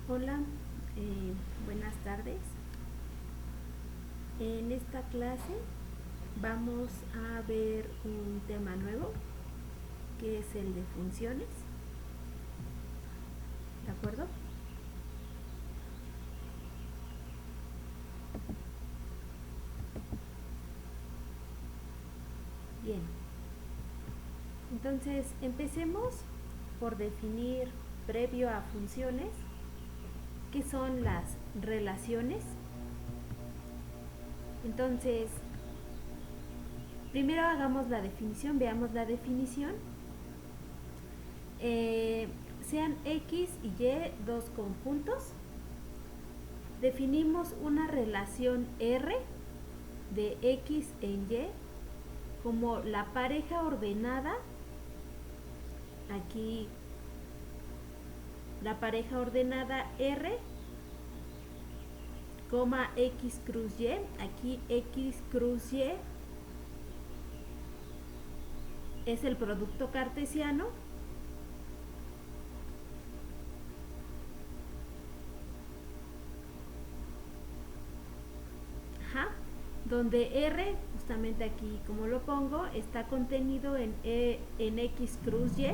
Hola, buenas tardes. En esta clase vamos a ver un tema nuevo que es el de funciones. ¿De acuerdo? Bien. Entonces empecemos por definir, previo a funciones, qué son las relaciones. Entonces, primero hagamos la definición, veamos la definición. Sean X y Y dos conjuntos. Definimos una relación R de X en Y como la pareja ordenada, aquí la pareja ordenada R, X cruz Y, aquí X cruz Y es el producto cartesiano, donde R, justamente aquí como lo pongo, está contenido en X cruz Y.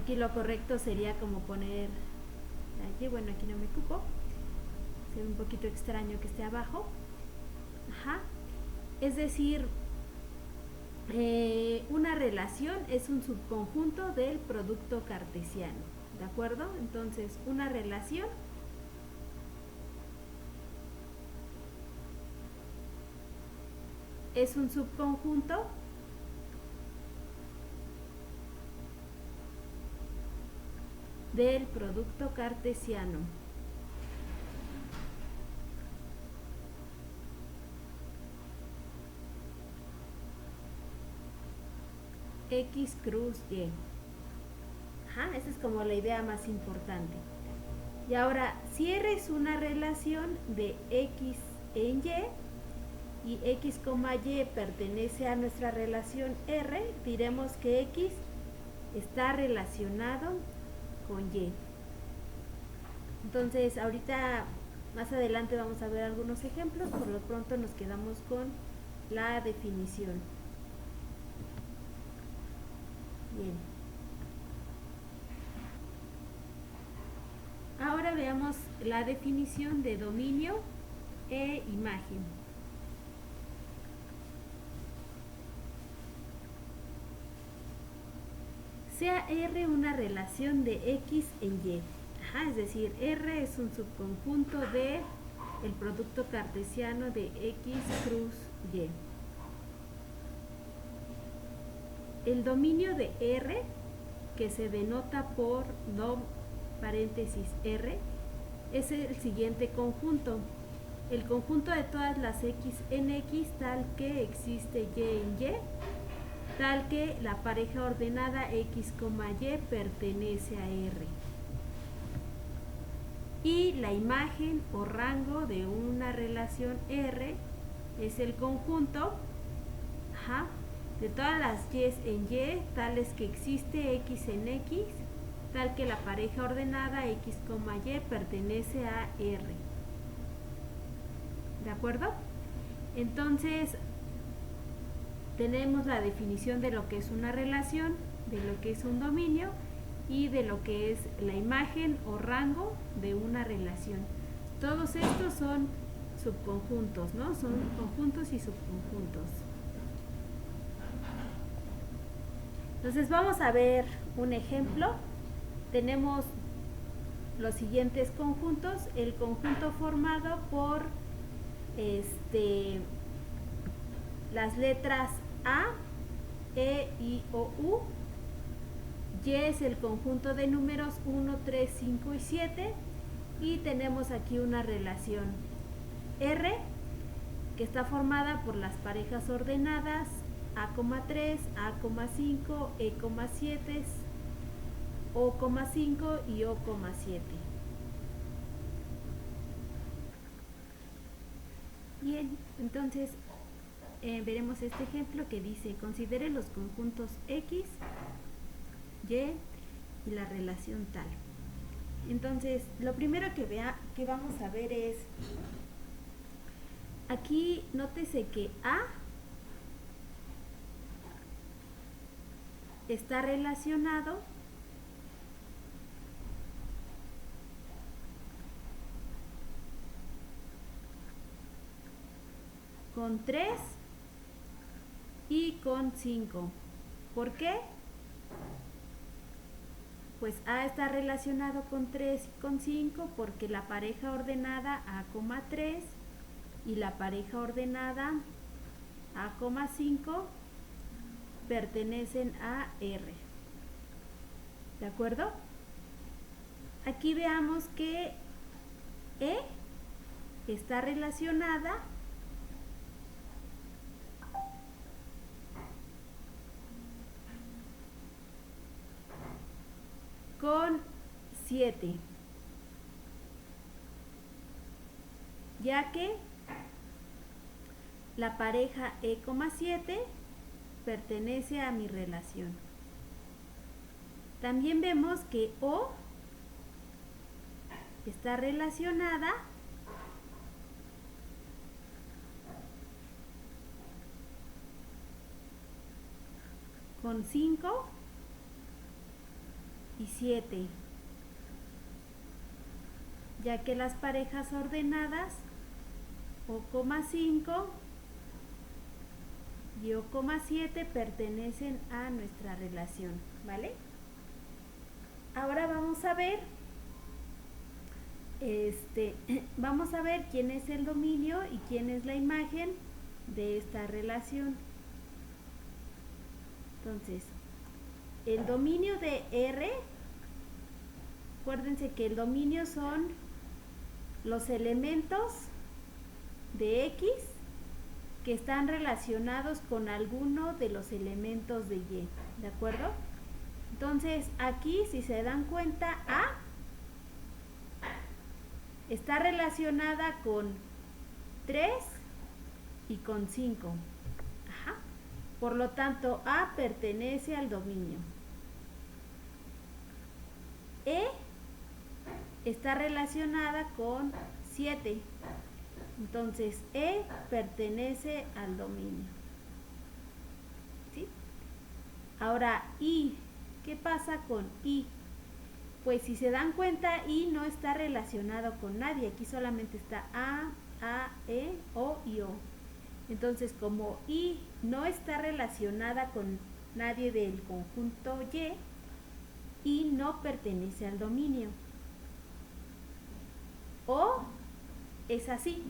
Aquí lo correcto sería como poner aquí, bueno, aquí no me cupo, se ve un poquito extraño que esté abajo. Es decir, una relación es un subconjunto del producto cartesiano, ¿de acuerdo? Entonces, una relación es un subconjunto del producto cartesiano. X cruz Y. Esa es como la idea más importante. Y ahora, si R es una relación de X en Y X, Y pertenece a nuestra relación R, diremos que X está relacionado con Y. Entonces, ahorita, más adelante vamos a ver algunos ejemplos, por lo pronto nos quedamos con la definición. Bien. Ahora veamos la definición de dominio e imagen. Sea R una relación de X en Y. Es decir, R es un subconjunto de el producto cartesiano de X cruz Y. El dominio de R, que se denota por dom paréntesis R, es el siguiente conjunto. El conjunto de todas las X en X tal que existe Y en Y, tal que la pareja ordenada X, Y pertenece a R. Y la imagen o rango de una relación R es el conjunto de todas las Y en Y, tales que existe X en X, tal que la pareja ordenada X, Y pertenece a R. ¿De acuerdo? Entonces, tenemos la definición de lo que es una relación, de lo que es un dominio y de lo que es la imagen o rango de una relación. Todos estos son subconjuntos, ¿no? Son conjuntos y subconjuntos. Entonces vamos a ver un ejemplo. Tenemos los siguientes conjuntos. El conjunto formado por las letras A, E, I, O, U. Y es el conjunto de números 1, 3, 5 y 7. Y tenemos aquí una relación R, que está formada por las parejas ordenadas A,3, A,5, E,7, O,5 y O,7. Bien, entonces veremos este ejemplo que dice: considere los conjuntos X, Y y la relación tal. Entonces, lo primero que vamos a ver es, aquí nótese que A está relacionado con 3 y con 5. ¿Por qué? Pues A está relacionado con 3 y con 5 porque la pareja ordenada A,3 y la pareja ordenada A,5 pertenecen a R. ¿De acuerdo? Aquí veamos que E está relacionada con 7, ya que la pareja E,7 pertenece a mi relación. También vemos que O está relacionada con 5 y 7, ya que las parejas ordenadas O,5 y O,7 pertenecen a nuestra relación, ¿vale? Ahora vamos a ver vamos a ver quién es el dominio y quién es la imagen de esta relación. Entonces, el dominio de R, acuérdense que el dominio son los elementos de X que están relacionados con alguno de los elementos de Y, ¿de acuerdo? Entonces, aquí, si se dan cuenta, A está relacionada con 3 y con 5. Ajá. Por lo tanto, A pertenece al dominio. E está relacionada con 7. Entonces, E pertenece al dominio. ¿Sí? Ahora, I. ¿Qué pasa con I? Pues si se dan cuenta, I no está relacionado con nadie. Aquí solamente está A, E, O y O. Entonces, como I no está relacionada con nadie del conjunto Y, I no pertenece al dominio. O es así.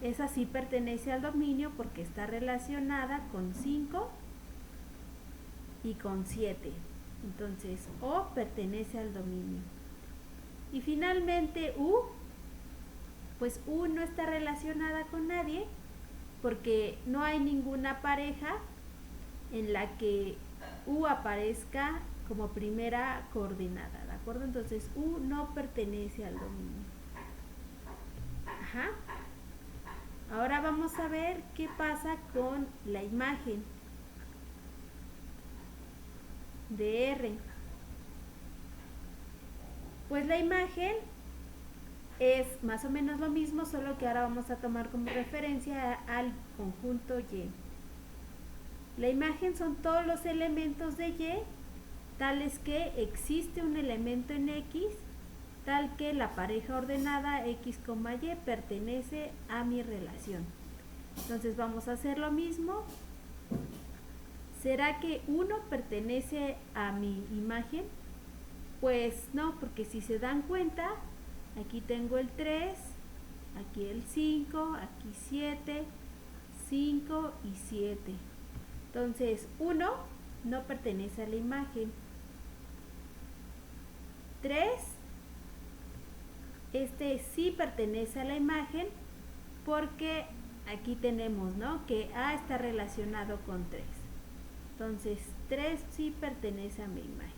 Esa sí pertenece al dominio porque está relacionada con 5 y con 7. Entonces, O pertenece al dominio. Y finalmente, U, pues U no está relacionada con nadie porque no hay ninguna pareja en la que U aparezca como primera coordenada, ¿de acuerdo? Entonces, U no pertenece al dominio. Ajá. Ahora vamos a ver qué pasa con la imagen de R. Pues la imagen es más o menos lo mismo, solo que ahora vamos a tomar como referencia al conjunto Y. La imagen son todos los elementos de Y, tales que existe un elemento en X, tal que la pareja ordenada X, Y pertenece a mi relación. Entonces vamos a hacer lo mismo. ¿Será que 1 pertenece a mi imagen? Pues no, porque si se dan cuenta, aquí tengo el 3, aquí el 5, aquí 7, 5 y 7. Entonces, 1 no pertenece a la imagen. 3, sí pertenece a la imagen porque aquí tenemos, ¿no? Que A está relacionado con 3. Entonces, 3 sí pertenece a mi imagen.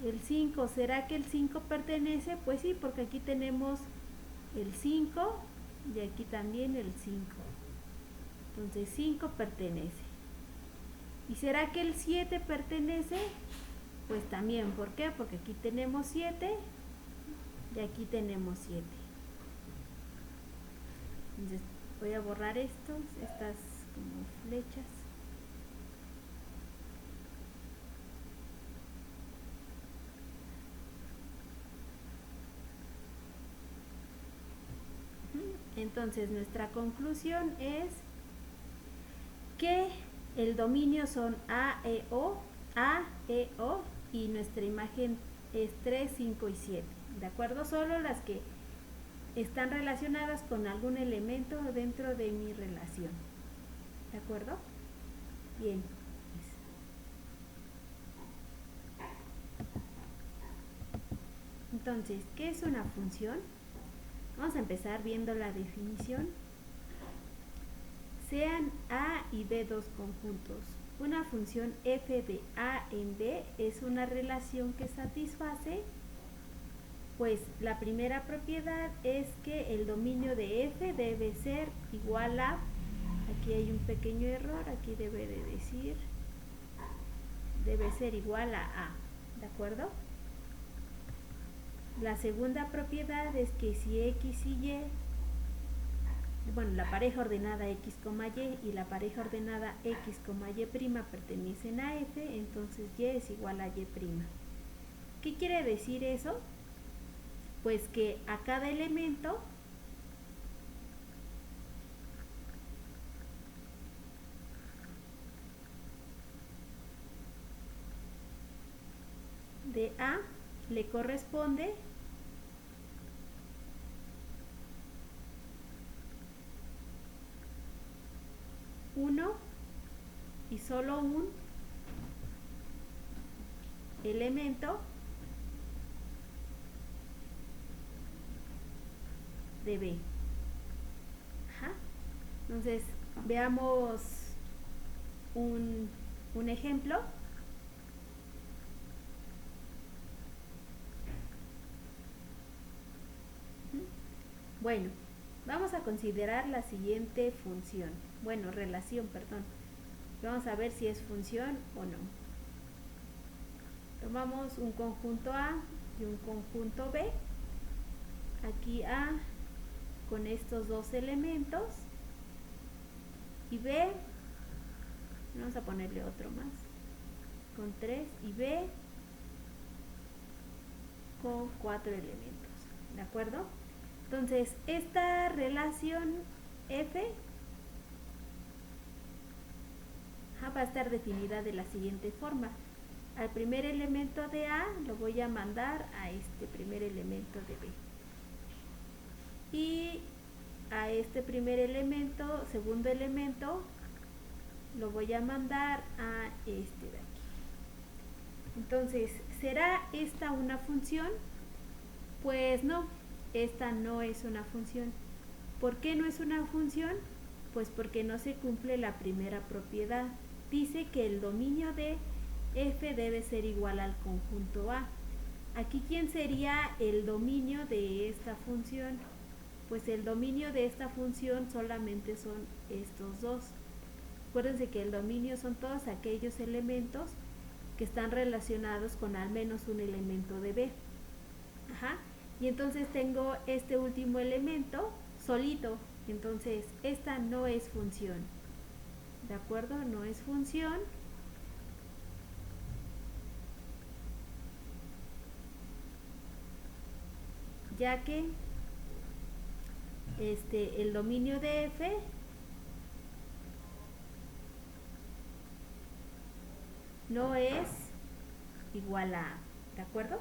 El 5, ¿será que el 5 pertenece? Pues sí, porque aquí tenemos el 5 y aquí también el 5. Entonces 5 pertenece. ¿Y será que el 7 pertenece? Pues también, ¿por qué? Porque aquí tenemos 7 y aquí tenemos 7. Entonces voy a borrar estas como flechas. Entonces nuestra conclusión es que el dominio son A, E, O, y nuestra imagen es 3, 5 y 7. ¿De acuerdo? Solo las que están relacionadas con algún elemento dentro de mi relación. ¿De acuerdo? Bien. Entonces, ¿qué es una función? Vamos a empezar viendo la definición. Sean A y B dos conjuntos. Una función f de A en B es una relación que satisface, pues la primera propiedad es que el dominio de f debe ser igual a, aquí hay un pequeño error, aquí debe de decir, debe ser igual a, ¿de acuerdo? La segunda propiedad es que si x y y, bueno, la pareja ordenada x, y y la pareja ordenada x, y' pertenecen a f, entonces y es igual a y'. ¿Qué quiere decir eso? Pues que a cada elemento de A le corresponde uno y solo un elemento de B. Ajá. Entonces, veamos un ejemplo. Bueno, vamos a considerar la siguiente función. Bueno, relación, perdón. Vamos a ver si es función o no. Tomamos un conjunto A y un conjunto B. Aquí A con estos dos elementos y B, vamos a ponerle otro más, con 3, y B con 4 elementos, ¿de acuerdo? Entonces, esta relación F va a estar definida de la siguiente forma. Al primer elemento de A lo voy a mandar a este primer elemento de B. Y a este primer elemento, segundo elemento, lo voy a mandar a este de aquí. Entonces, ¿será esta una función? Pues no, esta no es una función. ¿Por qué no es una función? Pues porque no se cumple la primera propiedad. Dice que el dominio de f debe ser igual al conjunto A. Aquí, ¿quién sería el dominio de esta función? Pues el dominio de esta función solamente son estos dos. Acuérdense que el dominio son todos aquellos elementos que están relacionados con al menos un elemento de B. Ajá. Y entonces tengo este último elemento solito. Entonces, esta no es función. ¿De acuerdo? No es función. Ya que el dominio de f no es igual a A, ¿de acuerdo?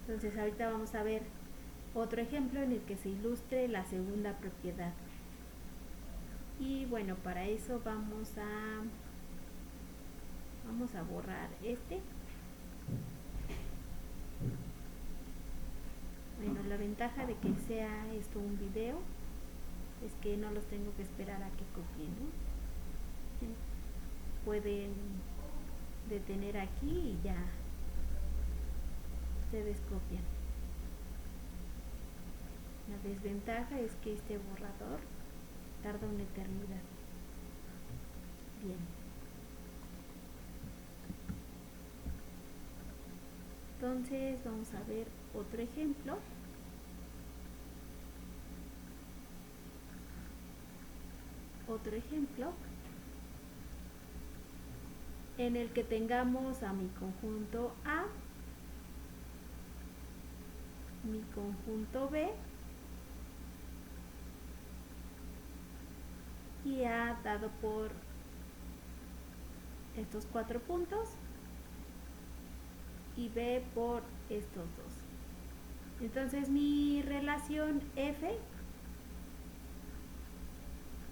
Entonces ahorita vamos a ver otro ejemplo en el que se ilustre la segunda propiedad. Y bueno, para eso vamos a borrar este. Bueno, la ventaja de que sea esto un video es que no los tengo que esperar a que copien, ¿no? Pueden detener aquí y ya ustedes copian. La desventaja es que este borrador tarda una eternidad. Bien. Entonces vamos a ver otro ejemplo. En el que tengamos a mi conjunto A, mi conjunto B y A dado por estos 4 puntos y B por estos dos. Entonces mi relación F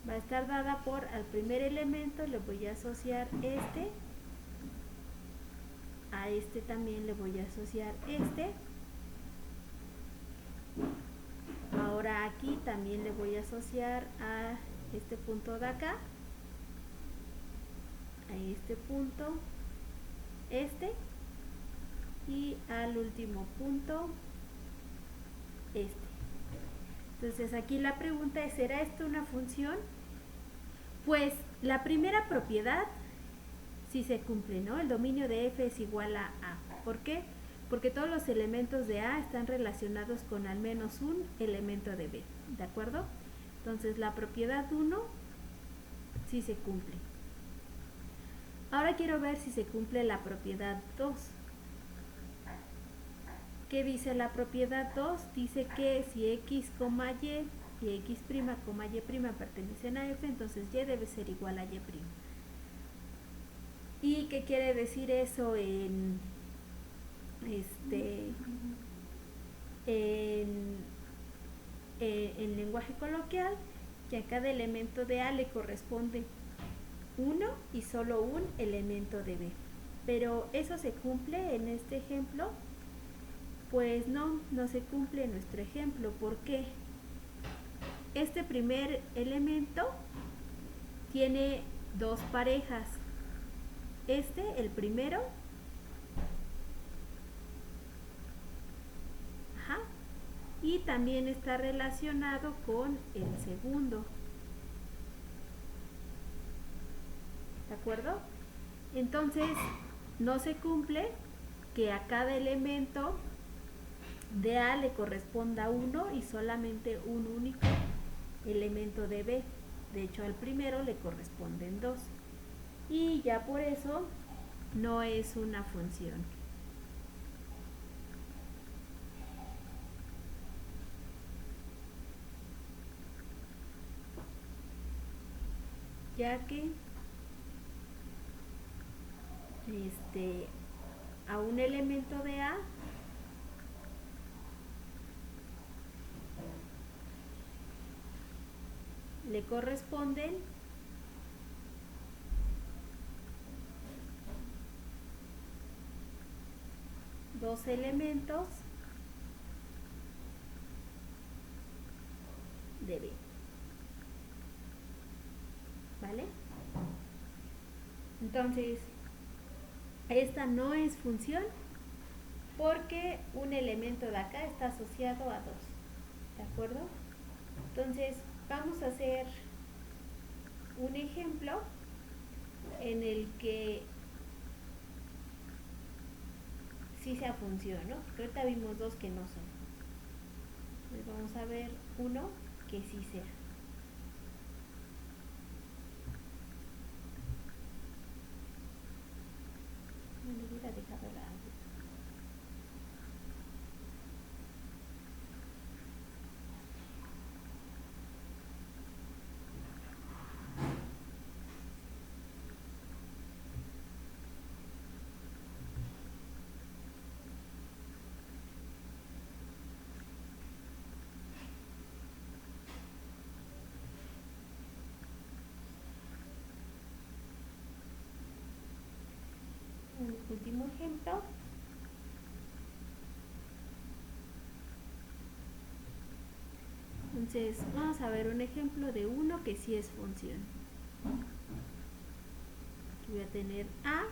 va a estar dada por al primer elemento le voy a asociar este, a este también le voy a asociar este. Ahora aquí también le voy a asociar a este punto de acá, a este punto, este, y al último punto, este. Entonces aquí la pregunta es, ¿será esto una función? Pues la primera propiedad sí se cumple, ¿no? El dominio de F es igual a A. ¿Por qué? Porque todos los elementos de A están relacionados con al menos un elemento de B, ¿de acuerdo? Entonces la propiedad 1 sí se cumple. Ahora quiero ver si se cumple la propiedad 2. ¿Qué dice la propiedad 2? Dice que si X, Y y X', Y' pertenecen a F, entonces Y debe ser igual a Y'. ¿Y qué quiere decir eso en lenguaje coloquial? Que a cada elemento de A le corresponde uno y solo un elemento de B. Pero ¿eso se cumple en este ejemplo? Pues no se cumple en nuestro ejemplo. ¿Por qué? Este primer elemento tiene dos parejas. El primero, y también está relacionado con el segundo. ¿De acuerdo? Entonces, no se cumple que a cada elemento de A le corresponda uno y solamente un único elemento de B. De hecho, al primero le corresponden dos. Y ya por eso no es una función. Ya que a un elemento de A le corresponden dos elementos de B. ¿Vale? Entonces, esta no es función porque un elemento de acá está asociado a dos. ¿De acuerdo? Entonces, vamos a hacer un ejemplo en el que sí sea función, ¿no? Porque ahorita vimos dos que no son. Entonces vamos a ver uno que sí sea. Me hubiera dejado la audio. Un último ejemplo. Entonces, vamos a ver un ejemplo de uno que sí es función. Aquí voy a tener A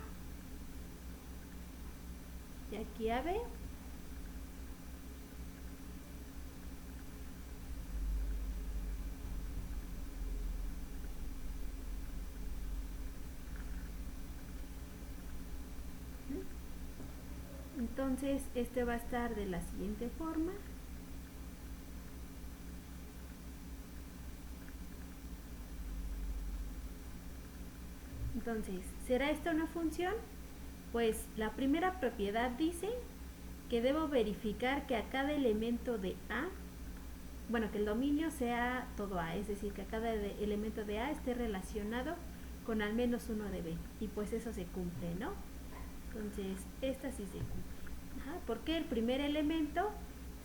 y aquí a B. Entonces este va a estar de la siguiente forma. Entonces, ¿será esta una función? Pues la primera propiedad dice que debo verificar que a cada elemento de A, bueno, que el dominio sea todo A, es decir, que a cada elemento de A esté relacionado con al menos uno de B. Y pues eso se cumple, ¿no? Entonces, esta sí se cumple. Porque el primer elemento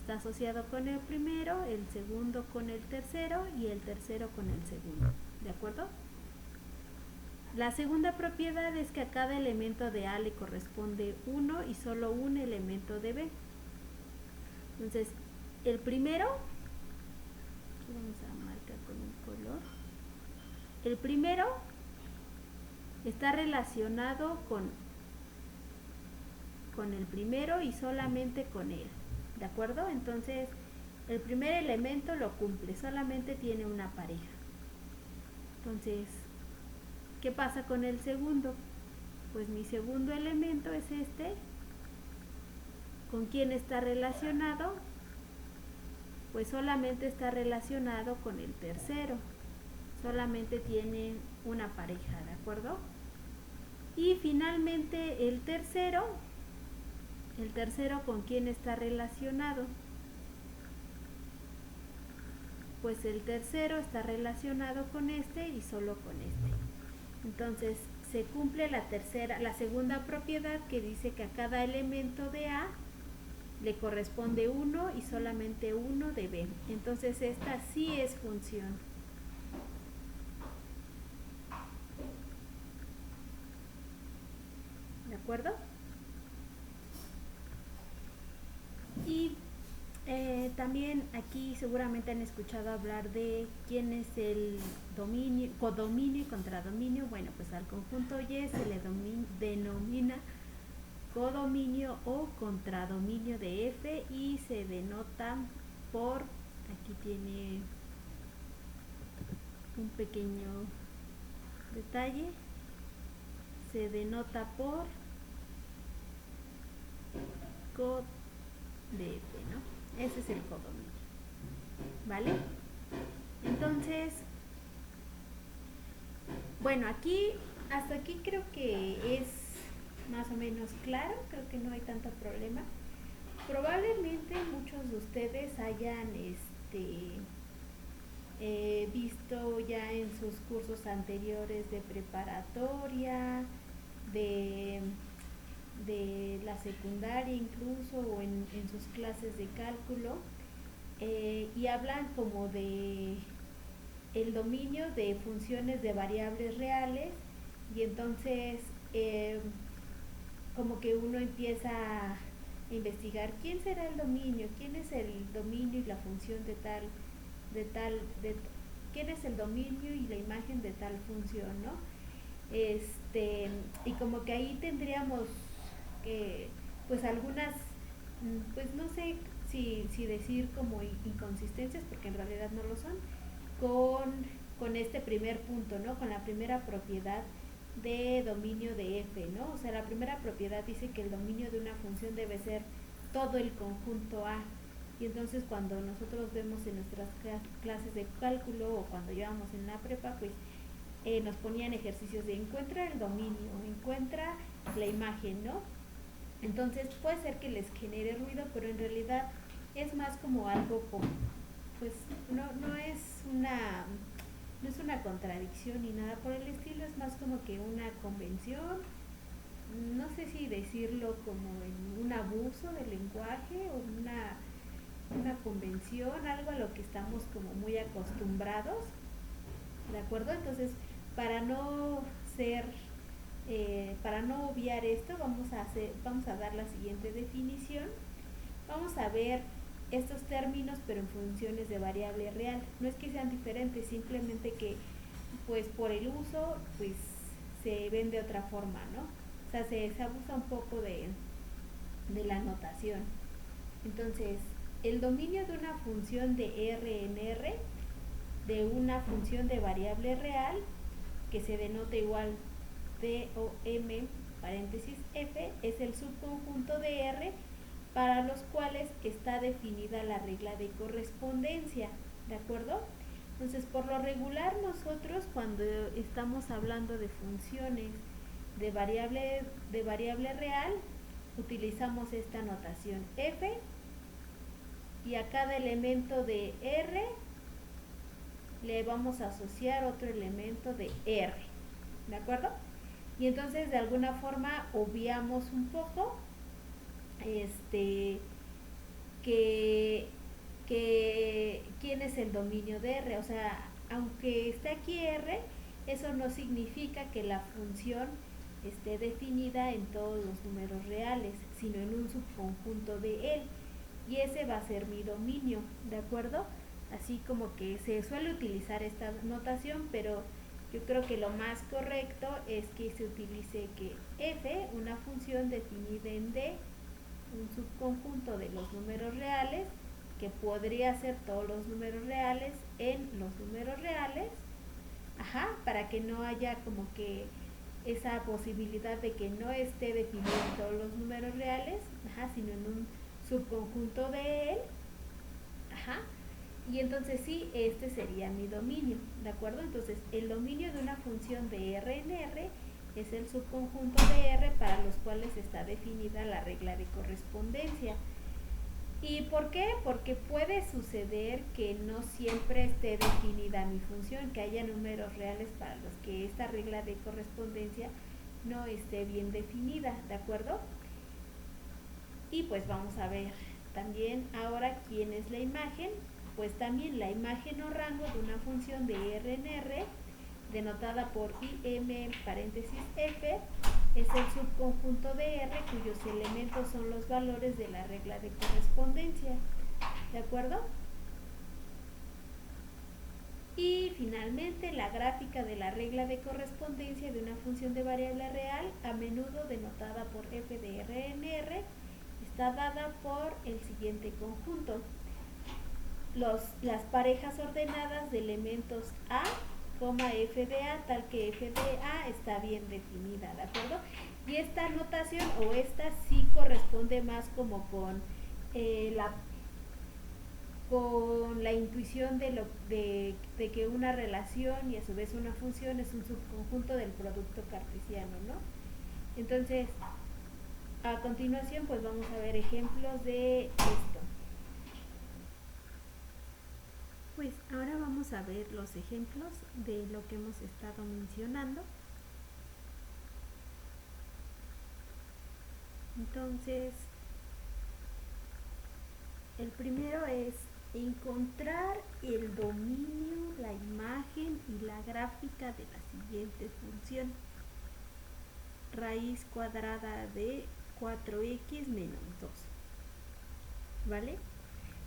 está asociado con el primero, el segundo con el tercero y el tercero con el segundo. ¿De acuerdo? La segunda propiedad es que a cada elemento de A le corresponde uno y solo un elemento de B. Entonces, el primero, vamos a marcar con un color. El primero está relacionado con el primero y solamente con él. ¿De acuerdo? Entonces, el primer elemento lo cumple, solamente tiene una pareja. Entonces, ¿qué pasa con el segundo? Pues mi segundo elemento es este. ¿Con quién está relacionado? Pues solamente está relacionado con el tercero. Solamente tiene una pareja, ¿de acuerdo? Y finalmente el tercero ¿con quién está relacionado? Pues el tercero está relacionado con este y solo con este. Entonces se cumple la segunda propiedad que dice que a cada elemento de A le corresponde uno y solamente uno de B. Entonces esta sí es función. ¿De acuerdo? Y también aquí seguramente han escuchado hablar de quién es el dominio, codominio y contradominio. Bueno, pues al conjunto Y se le denomina codominio o contradominio de F y se denota por, aquí tiene un pequeño detalle, se denota por cod de F, ¿no? Ese es el codominio, ¿vale? Entonces, bueno, hasta aquí creo que es más o menos claro, creo que no hay tanto problema. Probablemente muchos de ustedes hayan visto ya en sus cursos anteriores de preparatoria, de la secundaria incluso, o en sus clases de cálculo, y hablan como de el dominio de funciones de variables reales, y entonces como que uno empieza a investigar quién será el dominio, quién es el dominio y la función de quién es el dominio y la imagen de tal función, ¿no? Y como que ahí tendríamos pues algunas, pues no sé si decir como inconsistencias, porque en realidad no lo son, con este primer punto, ¿no? Con la primera propiedad de dominio de F, ¿no? O sea, la primera propiedad dice que el dominio de una función debe ser todo el conjunto A. Y entonces cuando nosotros vemos en nuestras clases de cálculo o cuando llevamos en la prepa, pues nos ponían ejercicios de encuentra el dominio, encuentra la imagen, ¿no? Entonces puede ser que les genere ruido, pero en realidad es más como algo como, pues no es una contradicción ni nada por el estilo, es más como que una convención, no sé si decirlo como en un abuso del lenguaje o una convención, algo a lo que estamos como muy acostumbrados, ¿de acuerdo? Entonces, para no obviar esto, vamos a dar la siguiente definición. Vamos a ver estos términos, pero en funciones de variable real. No es que sean diferentes, simplemente que, pues por el uso, pues se ven de otra forma, ¿no? O sea, se abusa un poco de la notación. Entonces, el dominio de una función de R en R, de una función de variable real, que se denota igual DOM paréntesis f es el subconjunto de R para los cuales está definida la regla de correspondencia, ¿de acuerdo? Entonces, por lo regular nosotros cuando estamos hablando de funciones de variable real, utilizamos esta notación f y a cada elemento de R le vamos a asociar otro elemento de R, ¿de acuerdo? Y entonces de alguna forma obviamos un poco quién es el dominio de R. O sea, aunque esté aquí R, eso no significa que la función esté definida en todos los números reales, sino en un subconjunto de él, y ese va a ser mi dominio, ¿de acuerdo? Así como que se suele utilizar esta notación, pero yo creo que lo más correcto es que se utilice que f, una función definida en D, un subconjunto de los números reales, que podría ser todos los números reales en los números reales, para que no haya como que esa posibilidad de que no esté definido en todos los números reales, sino en un subconjunto de él, y entonces sí, este sería mi dominio, ¿de acuerdo? Entonces el dominio de una función de R en R es el subconjunto de R para los cuales está definida la regla de correspondencia. ¿Y por qué? Porque puede suceder que no siempre esté definida mi función, que haya números reales para los que esta regla de correspondencia no esté bien definida, ¿de acuerdo? Y pues vamos a ver también ahora quién es la imagen. Pues también la imagen o rango de una función de R en R, denotada por im paréntesis f, es el subconjunto de R cuyos elementos son los valores de la regla de correspondencia, ¿de acuerdo? Y finalmente la gráfica de la regla de correspondencia de una función de variable real, a menudo denotada por f de R en R, está dada por el siguiente conjunto. Las parejas ordenadas de elementos A, f de A, tal que f de A está bien definida, ¿de acuerdo? Y esta notación o esta sí corresponde más como con la intuición de que una relación y a su vez una función es un subconjunto del producto cartesiano, ¿no? Entonces, a continuación pues vamos a ver ejemplos de esto. Pues ahora vamos a ver los ejemplos de lo que hemos estado mencionando. Entonces, el primero es encontrar el dominio, la imagen y la gráfica de la siguiente función. Raíz cuadrada de 4x menos 2. ¿Vale?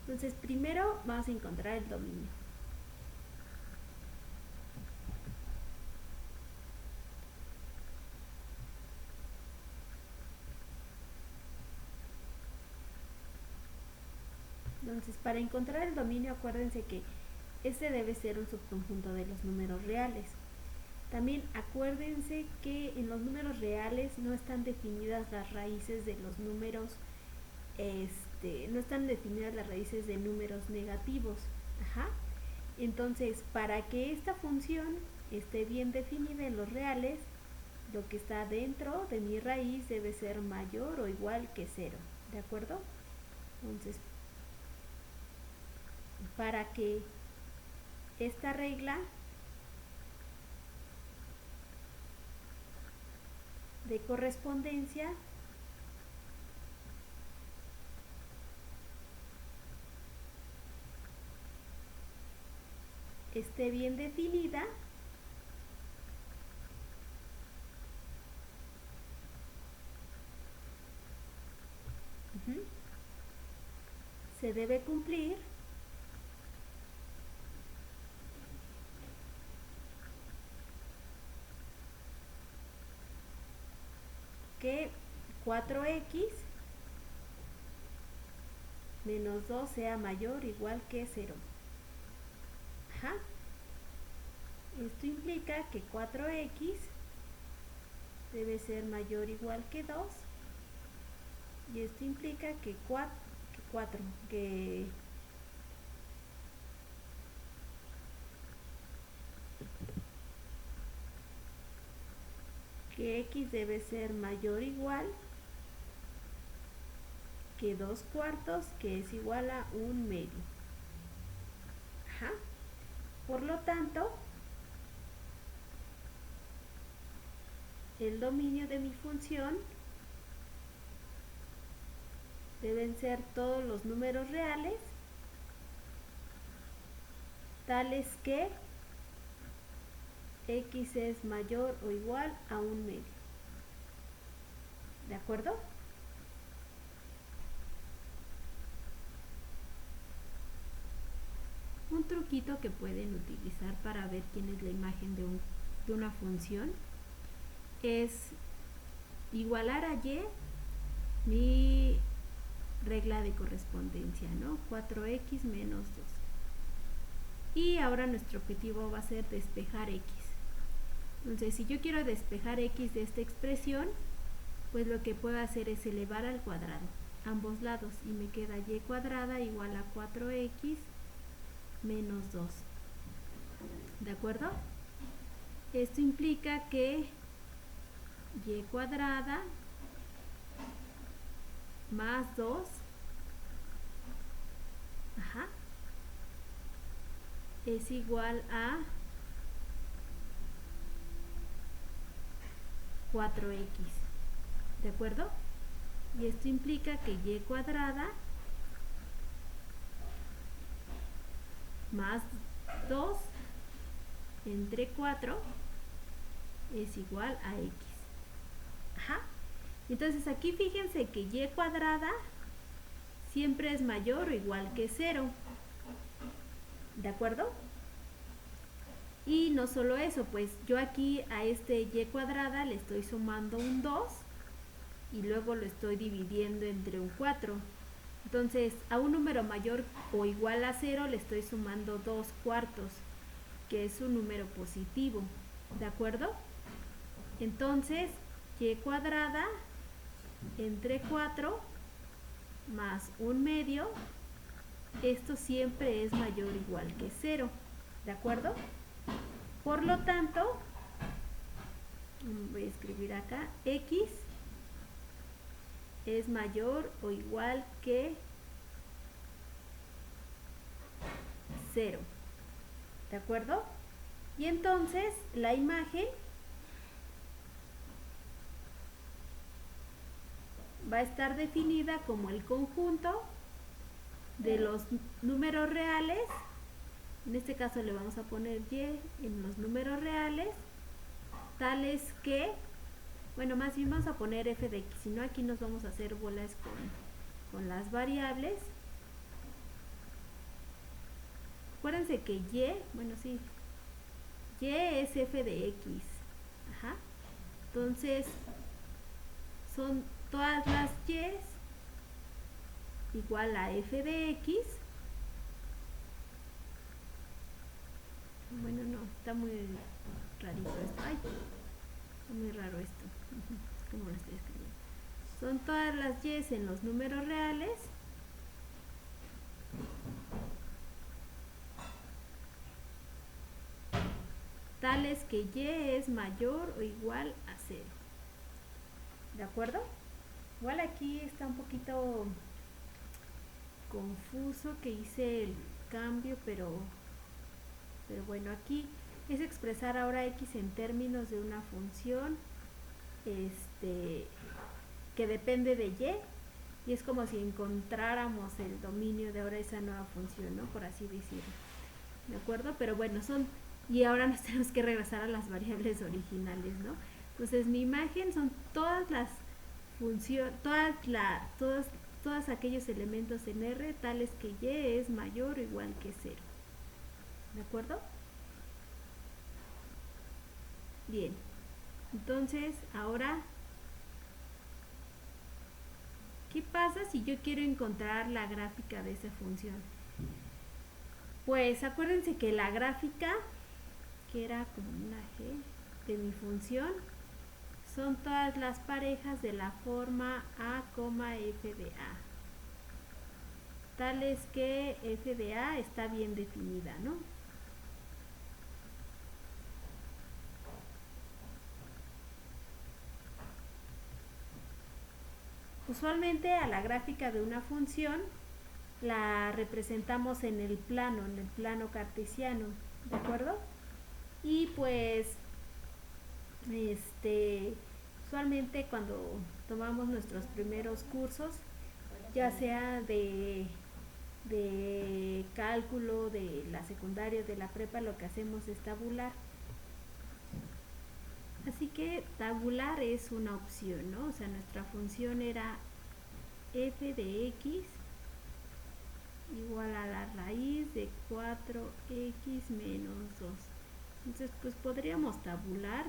Entonces, primero vamos a encontrar el dominio. Entonces, para encontrar el dominio, acuérdense que este debe ser un subconjunto de los números reales. También acuérdense que en los números reales no están definidas las raíces de los números, no están definidas las raíces de números negativos. Entonces, para que esta función esté bien definida en los reales, lo que está dentro de mi raíz debe ser mayor o igual que 0, ¿de acuerdo? Entonces, para que esta regla de correspondencia esté bien definida, se debe cumplir que 4x menos 2 sea mayor o igual que 0. Esto implica que 4x debe ser mayor o igual que 2. Y esto implica que 4, que x debe ser mayor o igual que 2/4, que es igual a 1/2. Ajá. Por lo tanto, el dominio de mi función deben ser todos los números reales, tales que x es mayor o igual a 1/2. ¿De acuerdo? Un truquito que pueden utilizar para ver quién es la imagen de una función es igualar a y mi regla de correspondencia, ¿no? 4x menos 2. Y ahora nuestro objetivo va a ser despejar x. Entonces, si yo quiero despejar x de esta expresión, pues lo que puedo hacer es elevar al cuadrado ambos lados y me queda y cuadrada igual a 4x menos 2. ¿De acuerdo? Esto implica que y cuadrada más 2 es igual a 4x. ¿De acuerdo? Y esto implica que y cuadrada más 2 entre 4 es igual a x. Ajá. Entonces aquí fíjense que y cuadrada siempre es mayor o igual que 0. ¿De acuerdo? Y no solo eso, pues yo aquí a este y cuadrada le estoy sumando un 2 y luego lo estoy dividiendo entre un 4. Entonces, a un número mayor o igual a 0 le estoy sumando 2/4, que es un número positivo. ¿De acuerdo? Entonces, y cuadrada entre 4 más 1/2, esto siempre es mayor o igual que 0. ¿De acuerdo? Por lo tanto, voy a escribir acá, x es mayor o igual que 0. ¿De acuerdo? Y entonces la imagen va a estar definida como el conjunto de los números reales. En este caso le vamos a poner y en los números reales, tales que, bueno, más bien vamos a poner f de x, si no aquí nos vamos a hacer bolas con las variables. Acuérdense que y, bueno, sí, y es f de x. Ajá. Entonces, son todas las y igual a f de x. Bueno, no, está muy rarito esto. Ay, está muy raro esto. ¿Cómo lo estoy escribiendo? Son todas las y en los números reales tales que y es mayor o igual a 0. ¿De acuerdo? Igual aquí está un poquito confuso que hice el cambio, pero bueno, aquí es expresar ahora x en términos de una función que depende de y es como si encontráramos el dominio de ahora esa nueva función, ¿no? Por así decirlo. ¿De acuerdo? Pero bueno, y ahora nos tenemos que regresar a las variables originales, ¿no? Entonces mi imagen son todas las funciones, todos aquellos elementos en R tales que y es mayor o igual que 0. ¿De acuerdo? Bien. Entonces, ahora, ¿qué pasa si yo quiero encontrar la gráfica de esa función? Pues acuérdense que la gráfica, que era como una G de mi función, son todas las parejas de la forma A, f de A, tales que f de A está bien definida, ¿no? Usualmente a la gráfica de una función la representamos en el plano cartesiano, ¿de acuerdo? Y pues, usualmente cuando tomamos nuestros primeros cursos, ya sea de cálculo, de la secundaria, de la prepa, lo que hacemos es tabular. Así que tabular es una opción, ¿no? O sea, nuestra función era f de x igual a la raíz de 4x menos 2. Entonces, pues podríamos tabular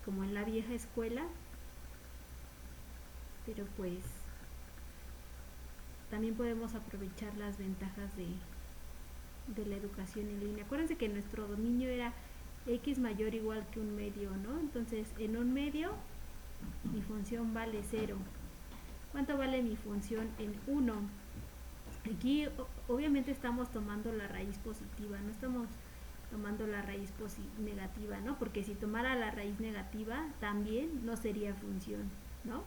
como en la vieja escuela, pero pues también podemos aprovechar las ventajas de la educación en línea. Acuérdense que nuestro dominio era x mayor o igual que un medio, ¿no? Entonces, en un medio, mi función vale 0. ¿Cuánto vale mi función en 1? Aquí obviamente estamos tomando la raíz positiva, no estamos tomando la raíz negativa, ¿no? Porque si tomara la raíz negativa también no sería función, ¿no?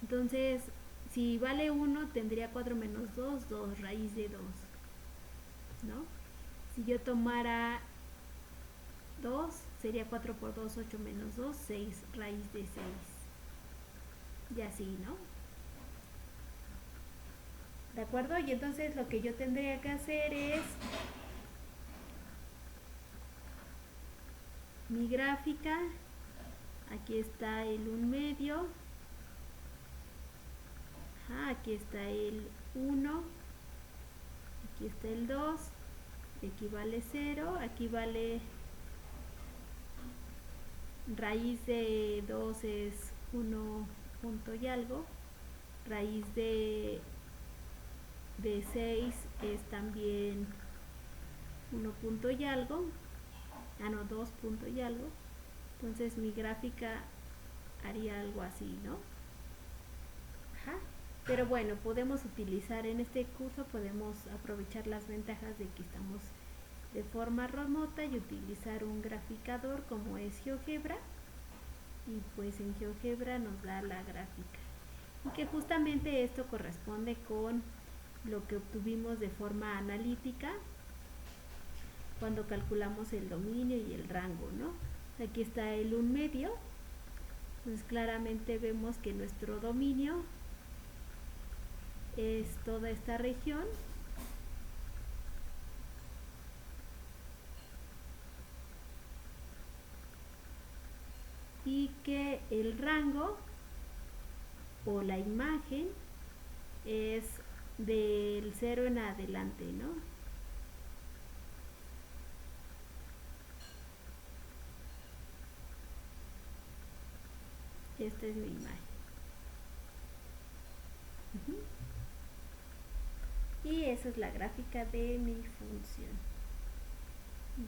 Entonces, si vale 1, tendría 4 menos 2, 2, raíz de 2, ¿no? Si yo tomara 2, sería 4 por 2, 8 menos 2, 6, raíz de 6. Y así, ¿no? ¿De acuerdo? Y entonces lo que yo tendría que hacer es mi gráfica, aquí está el 1 medio, aquí está el 1, aquí está el 2, y aquí vale 0, aquí vale raíz de 2 es 1 punto y algo, raíz de 6 es también 1 punto y algo, 2 punto y algo. Entonces mi gráfica haría algo así, ¿no? Pero bueno, podemos utilizar en este curso, podemos aprovechar las ventajas de que estamos de forma remota y utilizar un graficador como es GeoGebra, y pues en GeoGebra nos da la gráfica, y que justamente esto corresponde con lo que obtuvimos de forma analítica cuando calculamos el dominio y el rango, ¿no? Aquí está el 1 medio, entonces claramente vemos que nuestro dominio es toda esta región, y que el rango o la imagen es del 0 en adelante, ¿no? Esta es mi imagen. Y esa es la gráfica de mi función.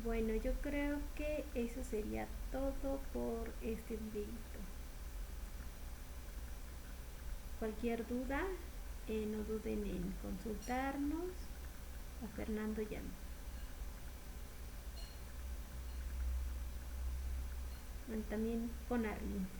Bueno, yo creo que eso sería todo por este videito. Cualquier duda, no duden en consultarnos a Fernando y a mí. Bueno, también con Arlene.